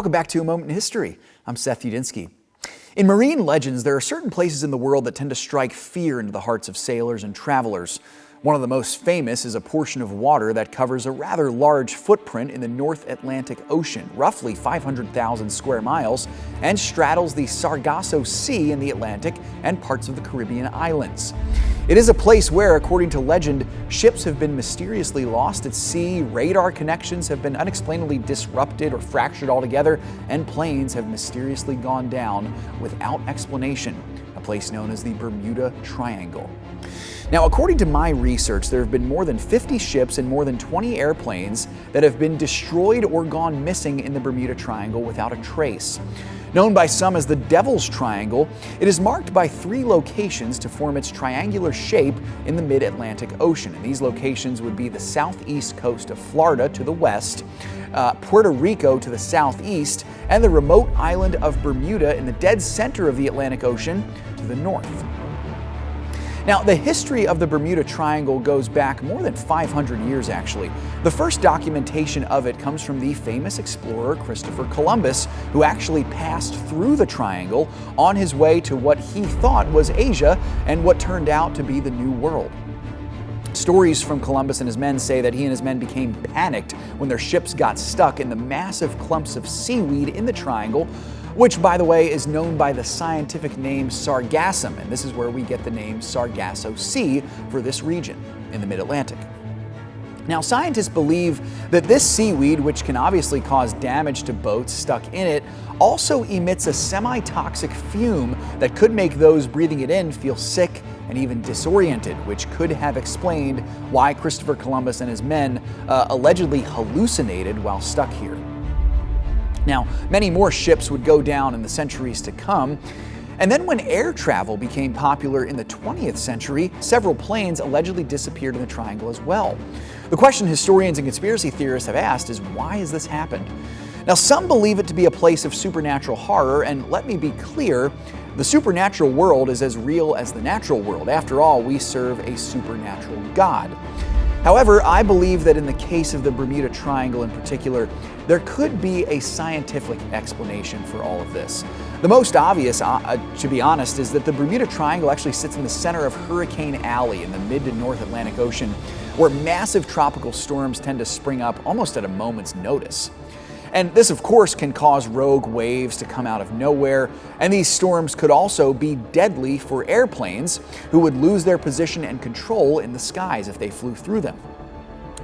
Welcome back to A Moment in History. I'm 𝙎𝙐𝘽𝙎𝘾. In marine legends, there are certain places in the world that tend to strike fear into the hearts of sailors and travelers. One of the most famous is a portion of water that covers a rather large footprint in the North Atlantic Ocean, roughly 500,000 square miles, and straddles the 𝙎𝙐𝘽𝙎𝘾 Sea in the Atlantic and parts of the Caribbean islands. It is a place where, according to legend, ships have been mysteriously lost at sea, radar connections have been unexplainably disrupted or fractured altogether, and planes have mysteriously gone down without explanation, a place known as the Bermuda Triangle. Now, according to my research, there have been more than 50 ships and more than 20 airplanes that have been destroyed or gone missing in the Bermuda Triangle without a trace. Known by some as the Devil's Triangle, it is marked by 3 locations to form its triangular shape in the mid-Atlantic Ocean. And these locations would be the southeast coast of Florida to the west, Puerto Rico to the southeast, and the remote island of Bermuda in the dead center of the Atlantic Ocean to the north. Now, the history of the Bermuda Triangle goes back more than 500 years, actually. The first documentation of it comes from the famous explorer Christopher Columbus, who actually passed through the triangle on his way to what he thought was Asia and what turned out to be the New World. Stories from Columbus and his men say that he and his men became panicked when their ships got stuck in the massive clumps of seaweed in the triangle, which, by the way, is known by the scientific name sargassum, and this is where we get the name Sargasso Sea for this region in the mid-Atlantic. Now, scientists believe that this seaweed, which can obviously cause damage to boats stuck in it, also emits a semi-toxic fume that could make those breathing it in feel sick and even disoriented, which could have explained why Christopher Columbus and his men allegedly hallucinated while stuck here. Now, many more ships would go down in the centuries to come. And then when air travel became popular in the 20th century, several planes allegedly disappeared in the triangle as well. The question historians and conspiracy theorists have asked is, why has this happened? Now, some believe it to be a place of supernatural horror, and let me be clear, the supernatural world is as real as the natural world. After all, we serve a supernatural God. However, I believe that in the case of the Bermuda Triangle in particular, there could be a scientific explanation for all of this. The most obvious, to be honest, is that the Bermuda Triangle actually sits in the center of Hurricane Alley in the mid to North Atlantic Ocean, where massive tropical storms tend to spring up almost at a moment's notice. And this, of course, can cause rogue waves to come out of nowhere, and these storms could also be deadly for airplanes who would lose their position and control in the skies if they flew through them.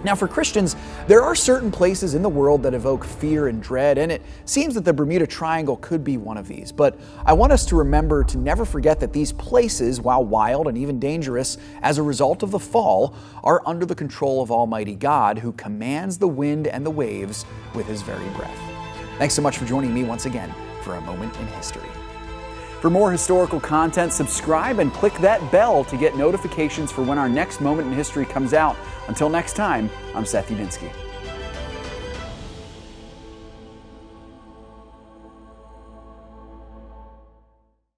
Now, for Christians, there are certain places in the world that evoke fear and dread, and it seems that the Bermuda Triangle could be one of these. But I want us to remember to never forget that these places, while wild and even dangerous as a result of the fall, are under the control of Almighty God, who commands the wind and the waves with his very breath. Thanks so much for joining me once again for A Moment in History. For more historical content, subscribe and click that bell to get notifications for when our next Moment in History comes out. Until next time, I'm 𝙎𝙐𝘽𝙎𝘾.